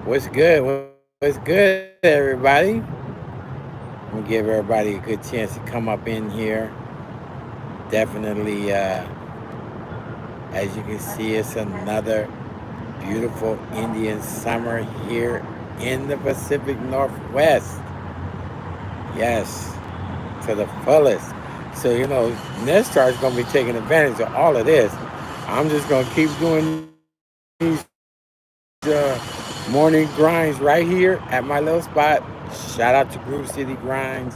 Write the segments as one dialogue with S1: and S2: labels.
S1: What's good? What's good, everybody? I'm gonna give everybody a good chance to come up in here. Definitely, as you can see, it's another beautiful Indian summer here in the Pacific Northwest. Yes, to the fullest. So, NetStarz is gonna be taking advantage of all of this. I'm just gonna keep doing these morning grinds right here at my little spot. Shout out to Groove City Grinds.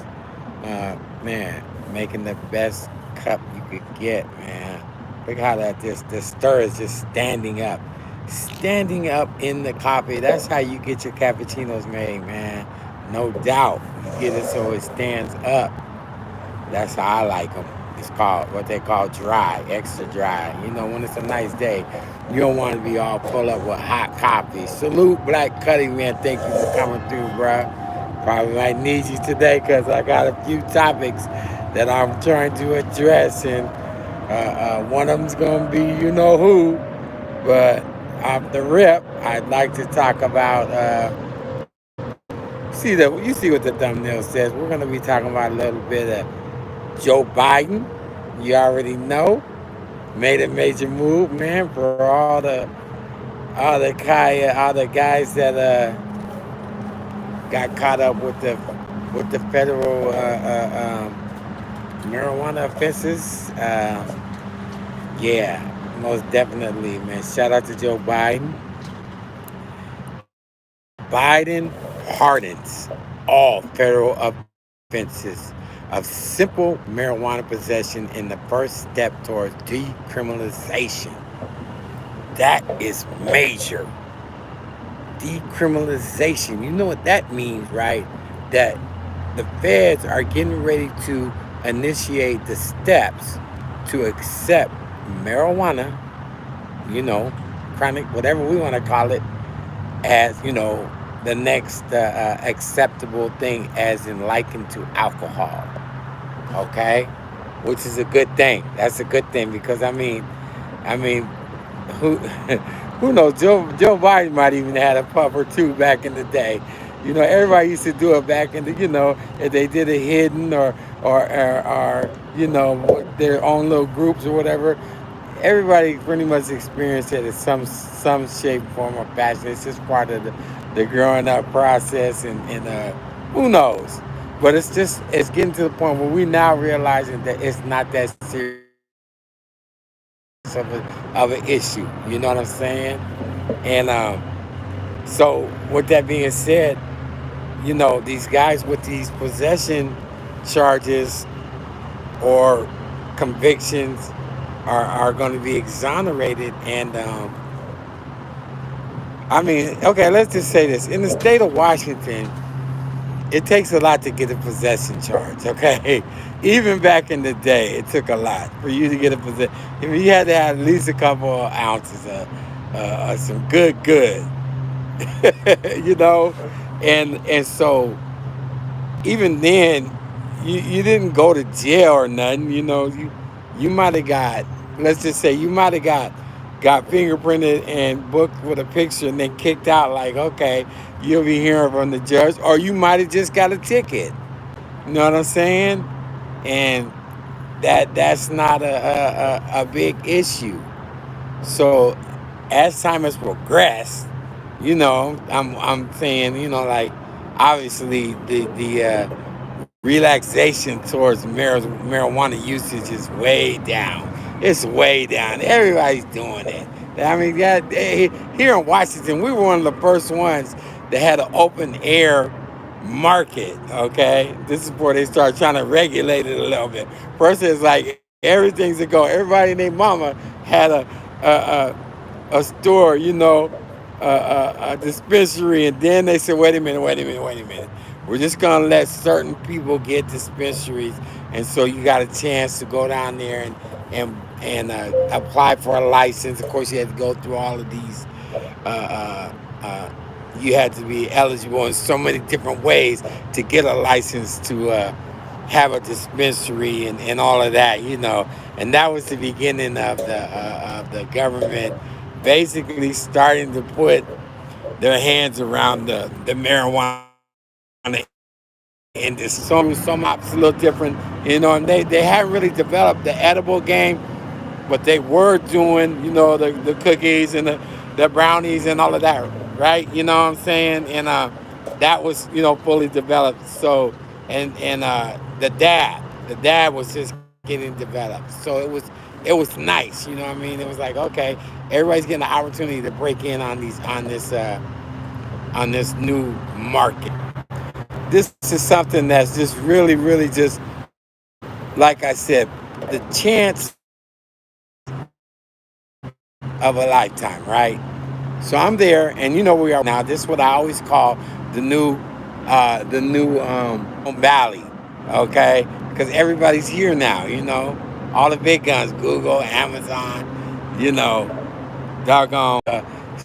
S1: Man, making the best cup you could get, man. Look how the stir is just standing up in the coffee. That's how you get your cappuccinos made, man. No doubt, you get it so it stands up. That's how I like them. It's called what they call dry, extra dry. When it's a nice day, you don't want to be all full up with hot coffee. Salute, Black Cutting, man. Thank you for coming through, bruh. Probably might need you today because I got a few topics that I'm trying to address, and one of them's gonna be you know who. But off the rip, I'd like to talk about. You see what the thumbnail says. We're gonna be talking about a little bit of Joe Biden. You already know, made a major move, man, for all the guys that got caught up with the federal marijuana offenses. Yeah, most definitely, man. Shout out to Joe Biden. Biden pardons all federal offenses of simple marijuana possession in the first step towards decriminalization. That is major. Decriminalization. You know what that means, right? That the feds are getting ready to initiate the steps to accept marijuana, you know, chronic, whatever we want to call it, as, the next acceptable thing, as in likened to alcohol. Okay? Which is a good thing. That's a good thing because, I mean, who who knows? Joe Biden might even had a puff or two back in the day. Everybody used to do it back in the. If they did it hidden or their own little groups or whatever. Everybody pretty much experienced it in some shape, form, or fashion. It's just part of the growing up process, and who knows. But it's getting to the point where we now realizing that it's not that serious of an issue. You know what I'm saying? And so, with that being said, these guys with these possession charges or convictions are going to be exonerated. And okay, let's just say this: in the state of Washington, it takes a lot to get a possession charge. Okay, even back in the day, it took a lot for you to get a possession. I mean, you had to have at least a couple of ounces of some good, you know, and so even then, you didn't go to jail or nothing. You might have got, let's just say, you might have got fingerprinted and booked with a picture and then kicked out. Like, okay, you'll be hearing from the judge, or you might have just got a ticket. You know what I'm saying? And that's not a big issue. So as time has progressed, I'm saying, like, obviously the relaxation towards marijuana usage is way down. It's way down. Everybody's doing it. I mean, here in Washington, we were one of the first ones that had an open air market. Okay, this is before they start trying to regulate it a little bit. First, it's like everything's a go. Everybody and their mama had a store, a dispensary, and then they said, wait a minute. We're just gonna let certain people get dispensaries, and so you got a chance to go down there and apply for a license. Of course, you had to go through all of these. Uh, uh, uh, you had to be eligible in so many different ways to get a license to have a dispensary and all of that. And that was the beginning of the government basically starting to put their hands around the marijuana industry. Some ops a little different, and they haven't really developed the edible game, but they were doing, the cookies and the brownies and all of that, right? You know what I'm saying? And that was, fully developed. So, and the dad was just getting developed. So it was nice, you know what I mean? It was like, okay, everybody's getting the opportunity to break in on this new market. This is something that's just really, really just, like I said, the chance of a lifetime, right? So I'm there, and we are now. This is what I always call the new Valley, okay? Because everybody's here now, all the big guns, Google, Amazon, doggone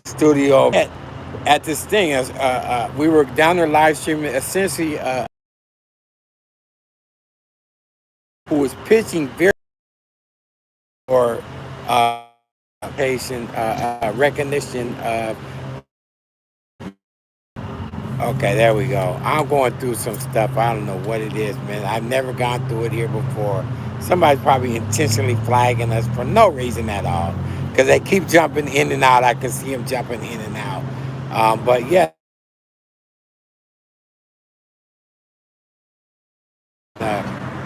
S1: studio. At this thing, we were down there live streaming, essentially, who was pitching very for patient recognition of. Okay, there we go. I'm going through some stuff. I don't know what it is, man. I've never gone through it here before. Somebody's probably intentionally flagging us for no reason at all. Because they keep jumping in and out. I can see them jumping in and out. But yeah,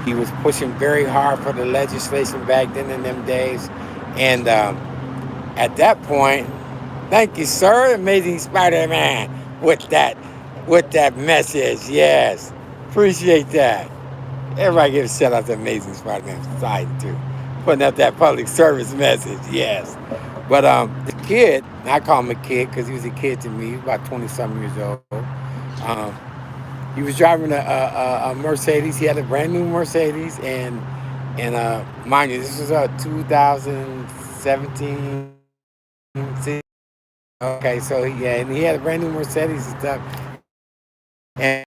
S1: he was pushing very hard for the legislation back then in them days. And at that point, thank you, sir, Amazing Spider-Man, with that message. Yes, appreciate that. Everybody give a shout out to Amazing Spider-Man Society too, putting up that public service message. Yes, but the kid, I call him a kid because he was a kid to me. He was about 20-something years old. He was driving a Mercedes. He had a brand new Mercedes, and mind you, this was 2017. Okay, so yeah, and he had a brand new Mercedes and stuff. And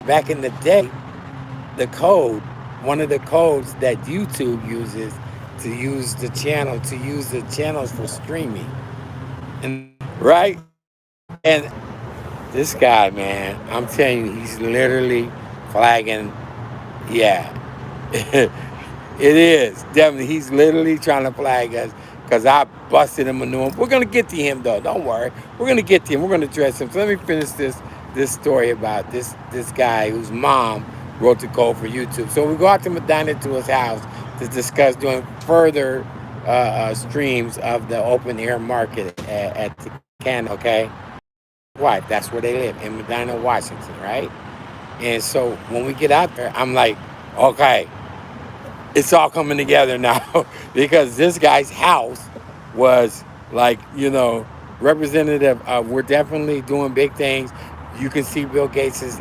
S1: back in the day, the code, one of the codes that YouTube uses to use the channels for streaming, and right, and this guy, man, I'm telling you, he's literally flagging. Yeah, it is definitely. He's literally trying to flag us because I busted him a new one. We're gonna get to him though. Don't worry. We're gonna get to him. We're gonna address him. So let me finish this story about this guy whose mom wrote the code for YouTube. So we go out to Medina to his house to discuss doing further streams of the open air market at the can. Okay, right. That's where they live in Medina, Washington, right? And so when we get out there, I'm like, okay, it's all coming together now because this guy's house was like, representative of, we're definitely doing big things. You can see Bill Gates's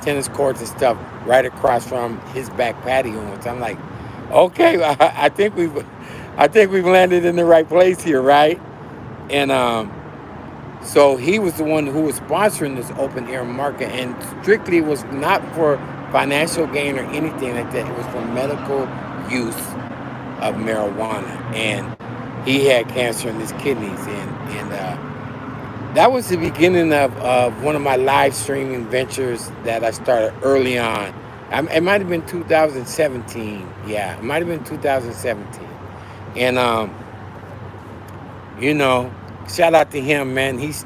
S1: tennis courts and stuff right across from his back patio. And so I'm like, okay, I think we've landed in the right place here, right? And so he was the one who was sponsoring this open air market, and strictly was not for financial gain or anything like that. It was for medical use of marijuana, and he had cancer in his kidneys, and that was the beginning of one of my live streaming ventures that I started early on. It might have been 2017. Yeah, it might have been 2017, and you know, shout out to him, man. He's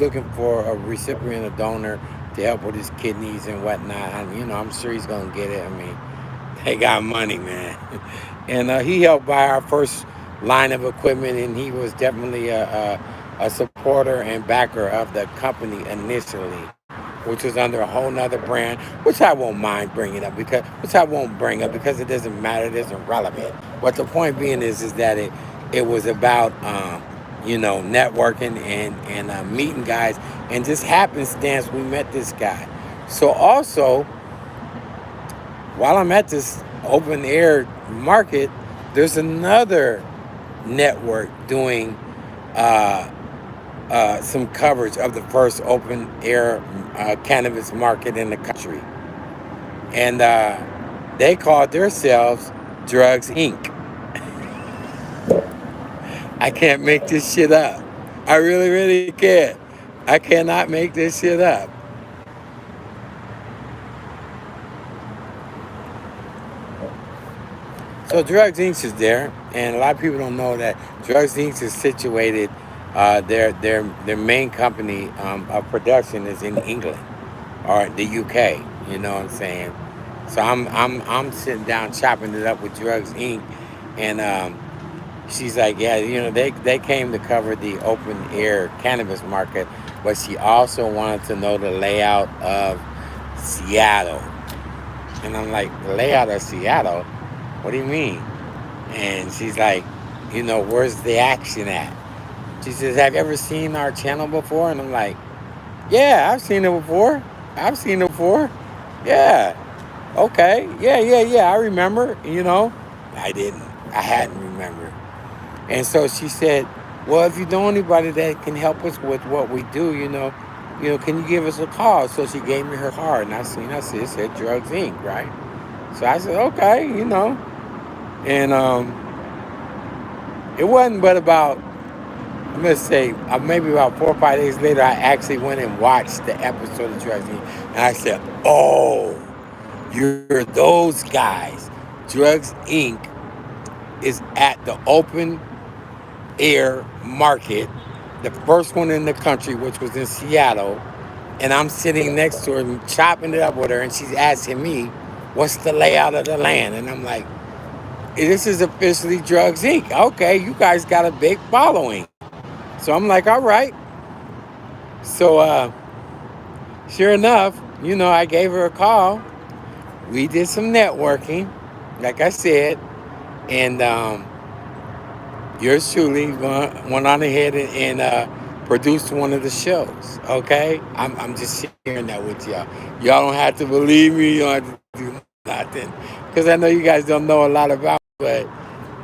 S1: looking for a recipient, a donor to help with his kidneys and whatnot. And I'm sure he's gonna get it. I mean, they got money, man. And he helped buy our first line of equipment, and he was definitely a supporter and backer of the company initially, which was under a whole nother brand, which I won't mind bringing up which I won't bring up because it doesn't matter, it isn't relevant. But the point being is that it was about networking and meeting guys, and just happenstance we met this guy. So also, while I'm at this open air market, there's another network doing some coverage of the first open air cannabis market in the country, and they called themselves Drugs Inc. I can't make this shit up. I really, really can't. I cannot make this shit up. So Drugs Inc. is there, and a lot of people don't know that Drugs Inc. is situated. Their main company of production is in England or the UK. You know what I'm saying? So I'm sitting down chopping it up with Drugs Inc. And she's like, yeah, they came to cover the open air cannabis market, but she also wanted to know the layout of Seattle. And I'm like, the layout of Seattle? What do you mean? And she's like, where's the action at? She says, have you ever seen our channel before? And I'm like, yeah, I've seen it before. I've seen it before. Yeah. Okay. Yeah. I remember, I didn't. I hadn't remembered. And so she said, well, if you know anybody that can help us with what we do, can you give us a call? So she gave me her card, and I seen her, it said Drugs Inc., right? So I said, okay, And it wasn't but about, I'm going to say, maybe about 4 or 5 days later, I actually went and watched the episode of Drugs Inc. And I said, oh, you're those guys. Drugs Inc. is at the open air market, the first one in the country, which was in Seattle. And I'm sitting next to her, chopping it up with her, and she's asking me, what's the layout of the land? And I'm like, this is officially Drugs Inc. Okay, you guys got a big following. So I'm like, all right. So sure enough, I gave her a call. We did some networking, like I said, and yours truly went on ahead and produced one of the shows. Okay, I'm just sharing that with y'all. Y'all don't have to believe me. You don't have to do nothing, because I know you guys don't know a lot about me, but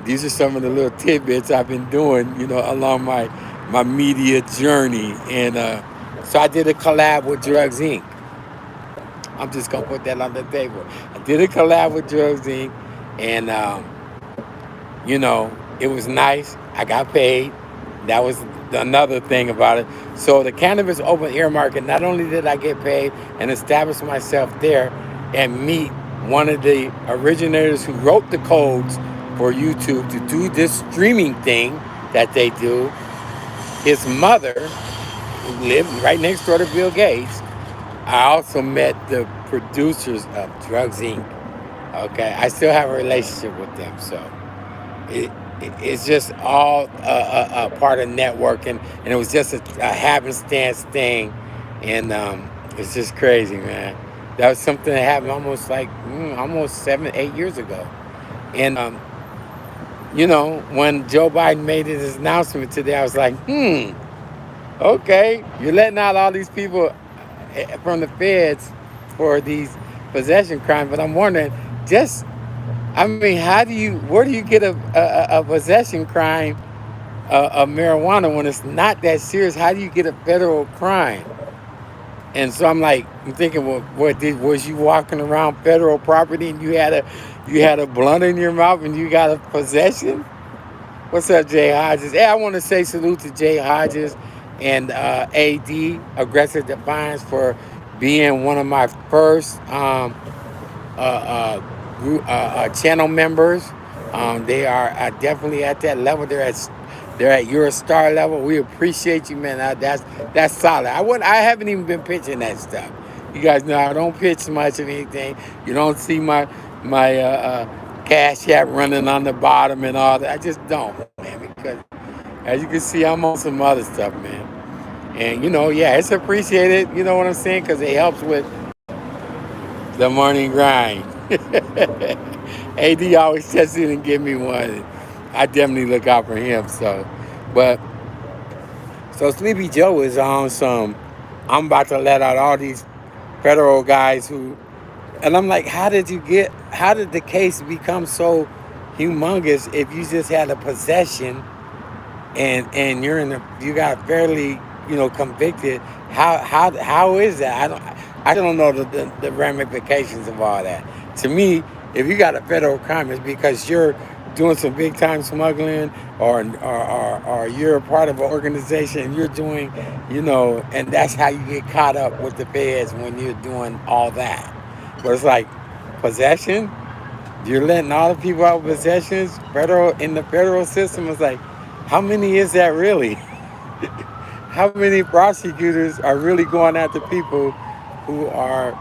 S1: these are some of the little tidbits I've been doing, along my media journey. And so I did a collab with Drugs Inc. I'm just gonna put that on the table. I did a collab with Drugs Inc. And it was nice. I got paid. That was another thing about it. So the cannabis open air market, not only did I get paid and establish myself there and meet one of the originators who wrote the codes for YouTube to do this streaming thing that they do. His mother, who lived right next door to Bill Gates. I also met the producers of Drugs Inc. Okay, I still have a relationship with them, so it's just all a part of networking, and it was just a happenstance thing, and it's just crazy, man. That was something that happened almost 7, 8 years ago, and when Joe Biden made his announcement today, I was like, okay, you're letting out all these people from the feds for these possession crimes, but I'm wondering, where do you get a possession crime of marijuana when it's not that serious? How do you get a federal crime? And so I'm thinking, well, was you walking around federal property and you had a blunt in your mouth and you got a possession? What's up, Jay Hodges? Hey, I want to say salute to Jay Hodges and AD Aggressive Defiance for being one of my first channel members. They are definitely at that level. They're at your star level. We appreciate you, man. That's solid. I haven't even been pitching that stuff. You guys know I don't pitch much of anything. You don't see my cash app running on the bottom and all that. I just don't, man, because as you can see, I'm on some other stuff, man. And yeah, it's appreciated. You know what I'm saying? Because it helps with the morning grind. AD always checks in and give me one. I definitely look out for him. So Sleepy Joe is on some. I'm about to let out all these federal guys and I'm like, how did the case become so humongous if you just had a possession and you got fairly convicted? How is that? I don't know the ramifications of all that. To me, if you got a federal crime, it's because you're doing some big time smuggling, or you're a part of an organization and you're doing, and that's how you get caught up with the feds when you're doing all that. But it's like possession. You're letting all the people out with possessions. Federal in the federal system is like, how many is that really? How many prosecutors are really going after people who are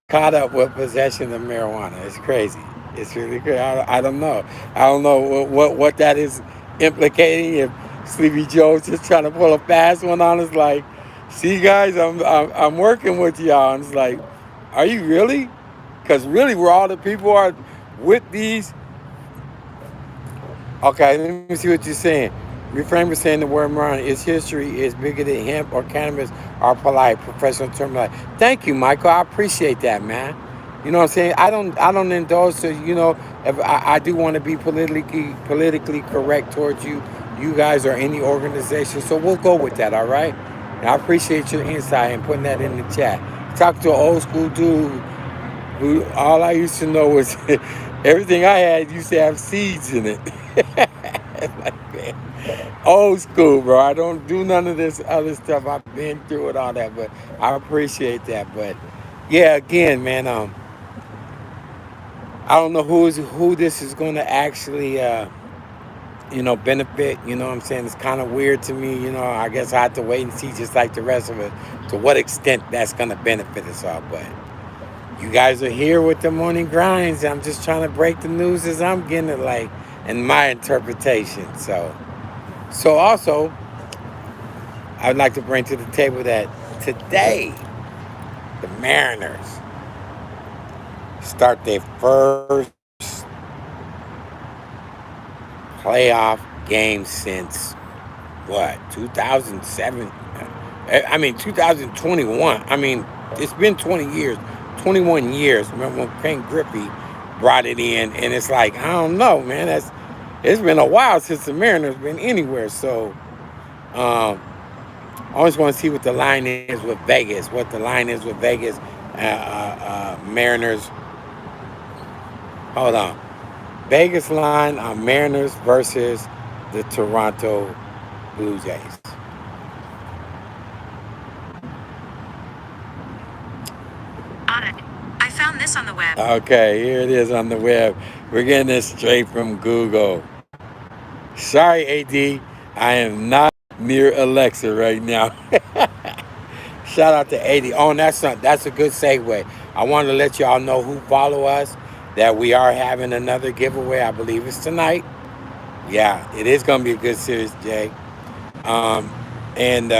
S1: caught up with possession of marijuana? It's crazy. It's really crazy. I don't know. I don't know what that is implicating. If Sleepy Joe's just trying to pull a fast one on us, like, see guys, I'm working with y'all, and it's like, are you really? Because really, where all the people are with these. Okay, let me see what you're saying. Reframe was saying the word marijuana. Its history is bigger than hemp or cannabis or polite professional terminology. Thank you, Michael. I appreciate that, man. You know what I'm saying? I don't indulge to, if I do want to be politically correct towards you guys or any organization. So we'll go with that, all right? And I appreciate your insight and putting that in the chat. Talk to an old school dude who all I used to know was everything I had used to have seeds in it. Like, man, old school, bro. I don't do none of this other stuff. I've been through it, all that, but I appreciate that. But yeah, again, man, I don't know who this is going to actually, benefit. You know what I'm saying? It's kind of weird to me. I guess I have to wait and see, just like the rest of us, to what extent that's going to benefit us all. But you guys are here with the morning grinds. I'm just trying to break the news as I'm getting it, like, in my interpretation. So also, I'd like to bring to the table that today the Mariners start their first playoff game since what, 2007? I mean 2021. I mean, it's been 20 years, 21 years. Remember when Ken Griffey brought it in, and it's like, I don't know, man. It's been a while since the Mariners been anywhere. So I always want to see what the line is with Vegas. What the line is with Vegas. Mariners. Hold on. Vegas line on Mariners versus the Toronto Blue Jays.
S2: I found this on the web.
S1: Okay, here it is on the web. We're getting this straight from Google. Sorry, AD. I am not near Alexa right now. Shout out to 80. Oh, and that's a good segue. I wanted to let y'all know who follow us that we are having another giveaway. I believe it's tonight. Yeah, it is going to be a good series, Jay. And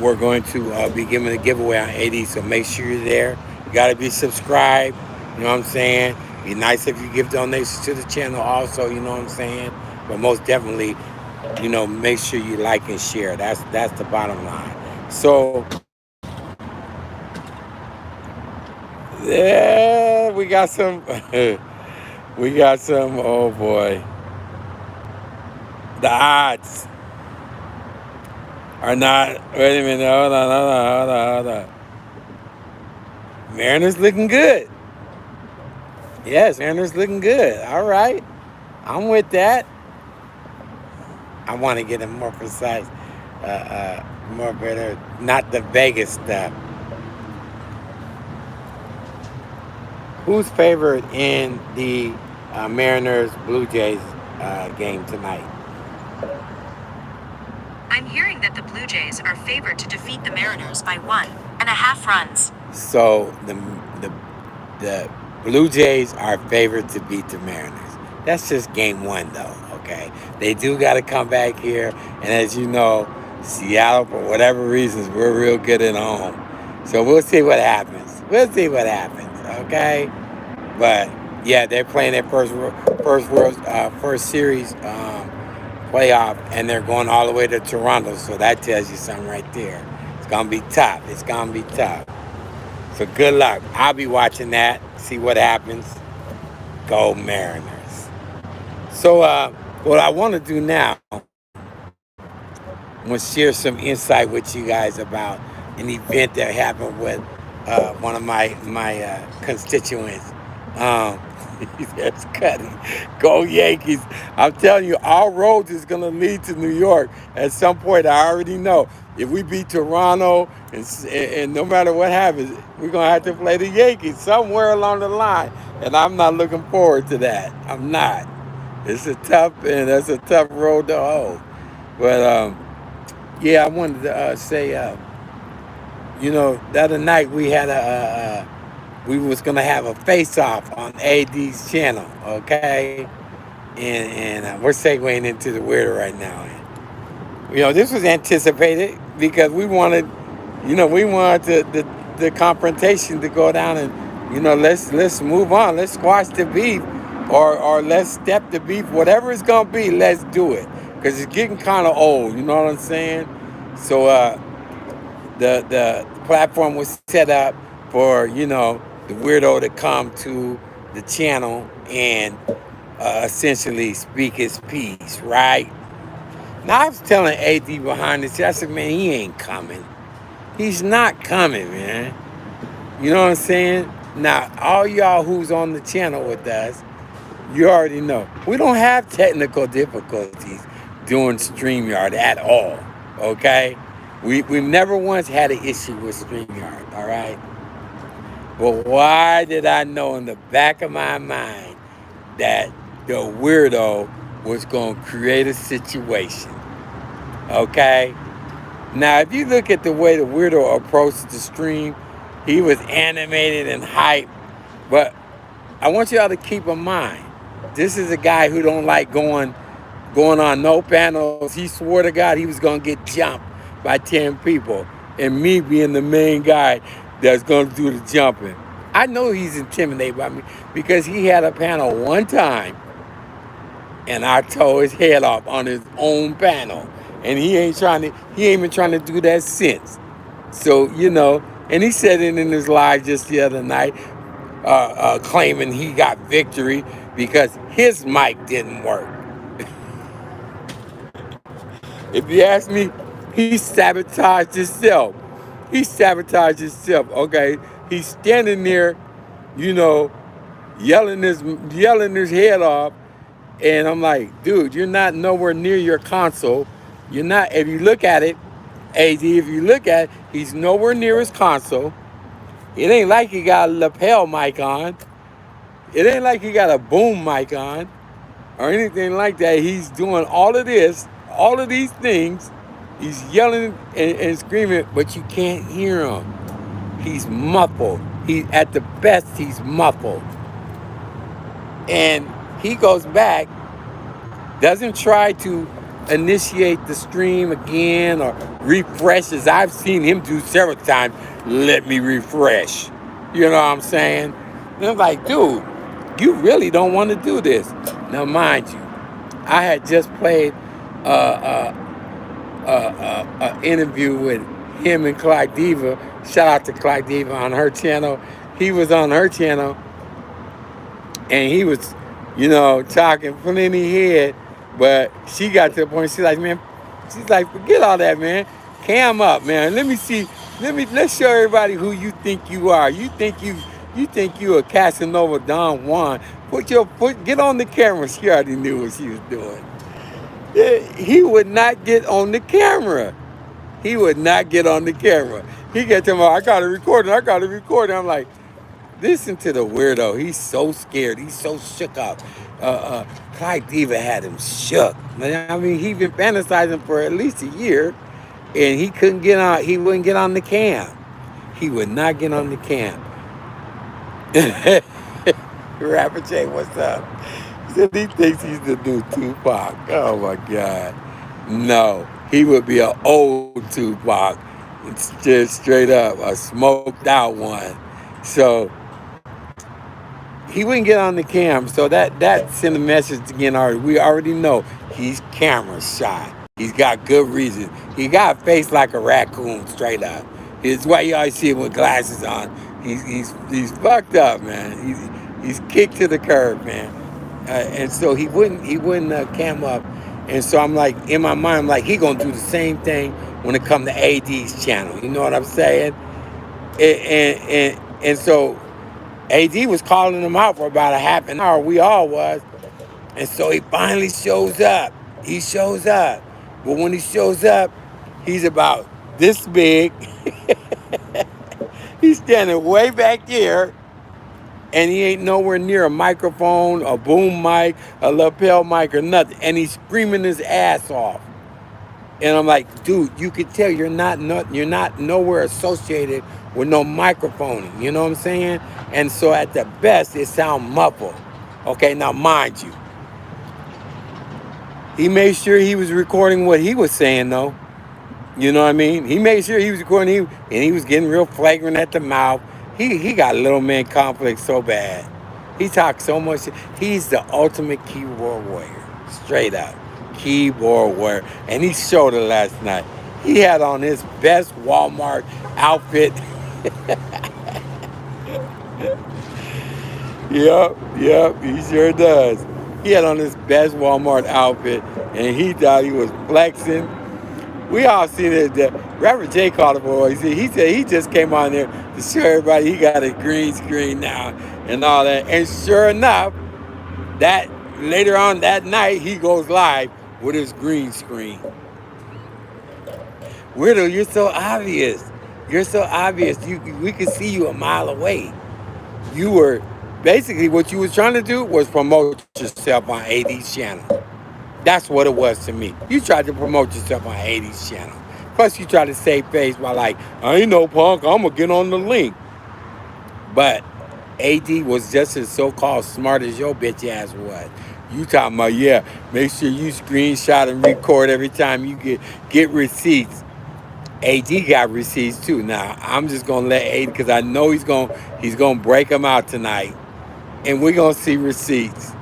S1: we're going to be giving a giveaway on 80, so make sure you're there. You got to be subscribed. You know what I'm saying? Be nice if you give donations to the channel also, you know what I'm saying? But most definitely, make sure you like and share. That's the bottom line. So, yeah, we got some, oh boy. The odds are not, wait a minute, hold on. Mariners looking good. Yes, Mariners looking good. All right. I'm with that. I want to get a more precise, more better, not the Vegas stuff. Who's favored in the Mariners Blue Jays game tonight?
S2: I'm hearing that the Blue Jays are favored to defeat the Mariners by 1.5 runs.
S1: So the Blue Jays are favored to beat the Mariners. That's just game one, though. Okay, they do got to come back here, and as you know, Seattle, for whatever reasons, we're real good at home. So we'll see what happens. Okay, but yeah, they're playing their first series playoff, and they're going all the way to Toronto. So that tells you something right there. It's gonna be tough. So good luck. I'll be watching that. See what happens. Go Mariners. So what I want to do now, I'm going to share some insight with you guys about an event that happened with one of my constituents. That's Cuddy. Go Yankees. I'm telling you, our road is going to lead to New York at some point. I already know. If we beat Toronto and no matter what happens, we're going to have to play the Yankees somewhere along the line. And I'm not looking forward to that. I'm not. That's a tough road to hoe. But yeah, I wanted to say, the other night we was gonna have a face off on AD's channel, okay? And we're segueing into the weirder right now. And, this was anticipated because we wanted the confrontation to go down and let's move on, let's squash the beef, or let's step the beef, whatever it's gonna be, let's do it because it's getting kind of old. You know what I'm saying? So the platform was set up for the weirdo to come to the channel and essentially speak his piece, right? Now I was telling AD behind the scene, I said, man, he ain't coming. He's not coming, man. You know what I'm saying? Now all y'all who's on the channel with us, you already know we don't have technical difficulties doing StreamYard at all. Okay? We've never once had an issue with StreamYard, all right? But why did I know in the back of my mind that the weirdo was going to create a situation? Okay? Now, if you look at the way the weirdo approached the stream, he was animated and hyped. But I want y'all to keep in mind, this is a guy who don't like going on no panels. He swore to God he was going to get jumped by 10 people. And me being the main guy that's going to do the jumping. I know he's intimidated by me because he had a panel one time and I tore his head off on his own panel. And he ain't been trying to do that since. So, and he said it in his live just the other night, claiming he got victory because his mic didn't work. If you ask me, he sabotaged himself. Okay? He's standing there, yelling his head off. And I'm like, dude, you're not nowhere near your console. You're not, if you look at it, AD, if you look at it, he's nowhere near his console. It ain't like he got a lapel mic on. It ain't like he got a boom mic on or anything like that. He's doing all of these things. He's yelling and screaming, but you can't hear him. He's muffled. At the best, he's muffled. And he goes back, doesn't try to initiate the stream again or refresh, as I've seen him do several times. Let me refresh. You know what I'm saying? And I'm like, dude, you really don't want to do this. Now, mind you, I had just played an interview with him and Clyde Diva. Shout out to Clyde Diva on her channel. He was on her channel, and he was, talking plenty head, but she got to the point, she's like, forget all that, man. Cam up, man. Let's show everybody who you think you are. You think you a Casanova Don Juan. Get on the camera. She already knew what she was doing. He would not get on the camera. He got to me, I got to record it. I'm like, listen to the weirdo. He's so scared. He's so shook up. Clyde Diva had him shook. I mean, he'd been fantasizing for at least a year, and he couldn't get on. He wouldn't get on the cam. He would not get on the cam. Rapper J, what's up? He said he thinks he's the new Tupac. Oh my God. No, he would be an old Tupac. It's just straight up a smoked out one. So he wouldn't get on the cam. So that sent a message again already. We already know he's camera shy. He's got good reason. He got a face like a raccoon, straight up. It's why you always see him with glasses on. He's fucked up, man. He's kicked to the curb, man. And so he wouldn't cam up. And so I'm like, in my mind, I'm like, he gonna do the same thing when it come to AD's channel. You know what I'm saying? And so AD was calling him out for about a half an hour. We all was. And so he finally shows up. He shows up. But when he shows up, he's about this big. He's standing way back here. And he ain't nowhere near a microphone, a boom mic, a lapel mic, or nothing. And he's screaming his ass off. And I'm like, dude, you could tell you're not nowhere associated with no microphoning. You know what I'm saying? And so at the best, it sound muffled. Okay, now mind you, he made sure he was recording what he was saying, though. You know what I mean? He made sure he was recording, and he was getting real flagrant at the mouth. He got little man complex so bad. He talks so much. He's the ultimate keyboard warrior, straight up keyboard warrior. And he showed it last night. He had on his best Walmart outfit. Yep, he sure does. He had on his best Walmart outfit, and he thought he was flexing. We all seen it. Reverend J called it for. He said he just came on there to show everybody he got a green screen now and all that. And sure enough, that later on that night he goes live with his green screen. Weido, you're so obvious. You're so obvious. We could see you a mile away. You were basically what you was trying to do was promote yourself on AD's channel. That's what it was to me. You tried to promote yourself on AD's channel. Plus, you tried to save face by like, I ain't no punk, I'm going to get on the link. But AD was just as so-called smart as your bitch ass was. You talking about, yeah, make sure you screenshot and record every time you get receipts. AD got receipts too. Now, I'm just going to let AD, because I know he's gonna break them out tonight. And we're going to see receipts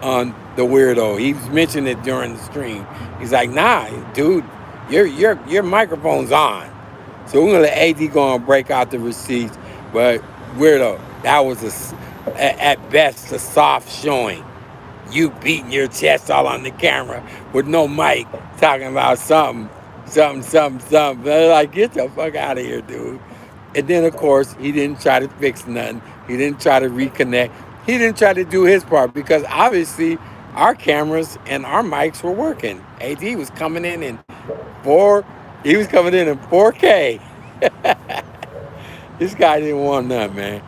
S1: on the weirdo. He mentioned it during the stream. He's like, nah, dude, your microphone's on. So we're gonna let AD go and break out the receipts. But weirdo, that was at best a soft showing. You beating your chest all on the camera with no mic, talking about something. They're like, get the fuck out of here, dude. And then of course he didn't try to fix nothing. He didn't try to reconnect. He didn't try to do his part because obviously our cameras and our mics were working. AD was coming in 4K. This guy didn't want none, man.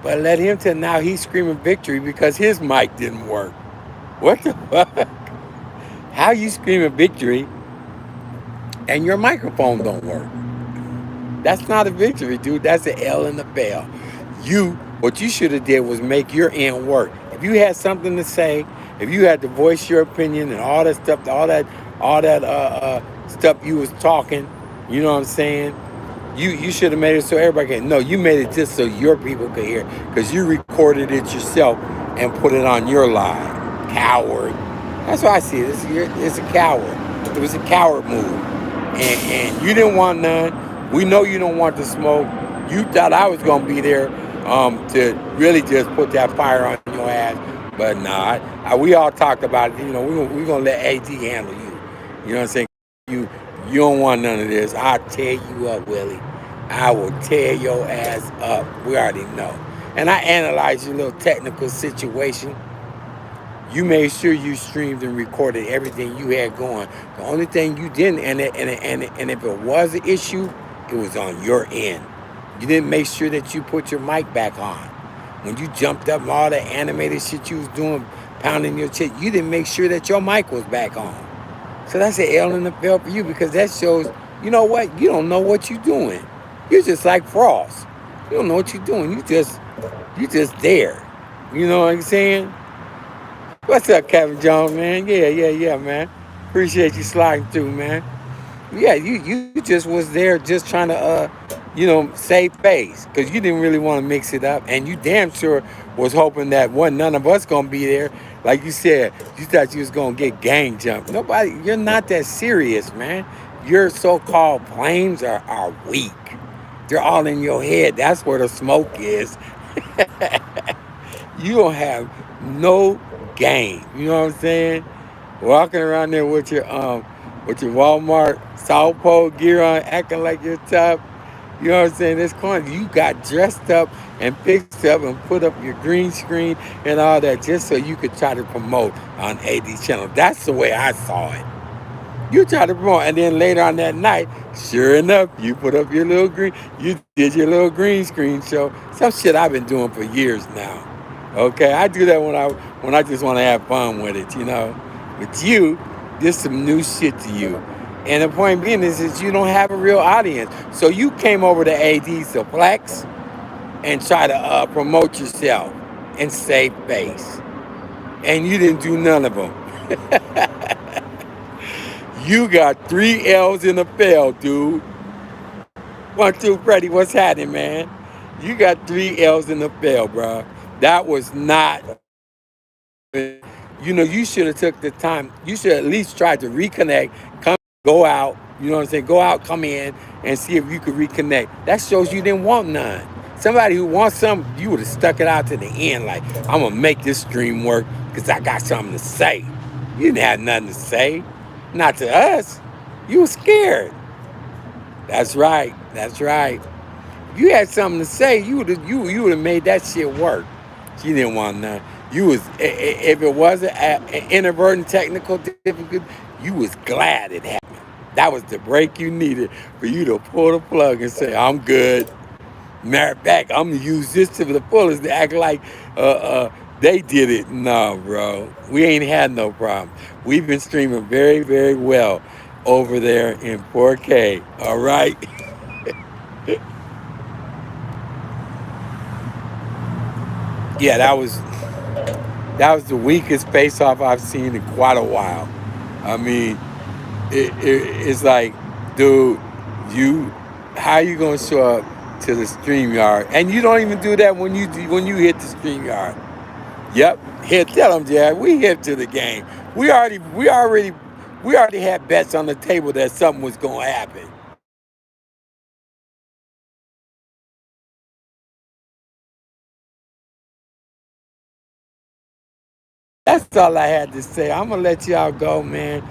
S1: But let him tell now he's screaming victory because his mic didn't work. What the fuck? How you screaming victory and your microphone don't work? That's not a victory, dude. That's an L in the bell. What you should have did was make your end work. If you had something to say, if you had to voice your opinion and all that stuff, all that stuff you was talking, you know what I'm saying? You should have made it so everybody can. No, you made it just so your people could hear, because you recorded it yourself and put it on your live. Coward. That's why I see it. It's a coward. It was a coward move, and you didn't want none. We know you don't want the smoke. You thought I was gonna be there to really just put that fire on your ass. But nah, we all talked about it. You know, we're going to let AD handle you. You know what I'm saying? You don't want none of this. I'll tear you up, Willie. I will tear your ass up. We already know. And I analyzed your little technical situation. You made sure you streamed and recorded everything you had going. The only thing you didn't, and if it was an issue, it was on your end. You didn't make sure that you put your mic back on. When you jumped up and all the animated shit you was doing, pounding your chest, you didn't make sure that your mic was back on. So that's an L in the bell for you, because that shows, you know what? You don't know what you're doing. You're just like Frost. You don't know what you're doing. You just there. You know what I'm saying? What's up, Kevin Jones, man? Yeah, man. Appreciate you sliding through, man. Yeah, you just was there just trying to, save face, because you didn't really want to mix it up. And you damn sure was hoping that none of us going to be there. Like you said, you thought you was going to get gang jumped. Nobody, you're not that serious, man. Your so-called claims are weak. They're all in your head. That's where the smoke is. You don't have no game. You know what I'm saying? Walking around there with your Walmart South Pole gear on, acting like you're tough. You know what I'm saying? This corner, you got dressed up and fixed up and put up your green screen and all that just so you could try to promote on AD channel. That's the way I saw it. You try to promote, and then later on that night, sure enough, you put up your little green, you did your little green screen show. Some shit I've been doing for years now. Okay, I do that when I just want to have fun with it, you know. With you, this is some new shit to you. And the point being is you don't have a real audience. So you came over to AD to flex and try to promote yourself and save face. And you didn't do none of them. You got 3 L's in the fail, dude. 1, 2, Freddie, what's happening, man? You got 3 L's in the fail, bro. That was not. You know, you should have took the time. You should at least try to reconnect, come, go out. You know what I'm saying? Go out, come in, and see if you could reconnect. That shows you didn't want none. Somebody who wants something, you would have stuck it out to the end. Like, I'm gonna make this stream work because I got something to say. You didn't have nothing to say, not to us. You were scared. That's right. That's right. If you had something to say, you would have made that shit work. She didn't want none. You was if it wasn't an inadvertent technical difficulty, you was glad it happened. That was the break you needed for you to pull the plug and say, "I'm good." Matter of fact, I'm gonna use this to the fullest to act like they did it. No, bro, we ain't had no problem. We've been streaming very, very well over there in 4K. All right. Yeah, that was the weakest face off I've seen in quite a while. I mean, it's like, dude, you, how you gonna show up to the StreamYard? And you don't even do that when you hit the StreamYard. Yep, hit. Tell them, Jack. We hit to the game. We already had bets on the table that something was gonna happen. That's all I had to say. I'm gonna let y'all go, man.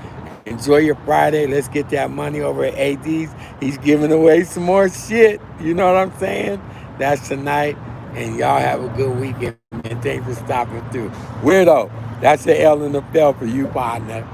S1: Enjoy your Friday. Let's get that money over at AD's. He's giving away some more shit. You know what I'm saying? That's tonight. And y'all have a good weekend, man. Thanks for stopping through. Weirdo. That's the L in the bell for you, partner.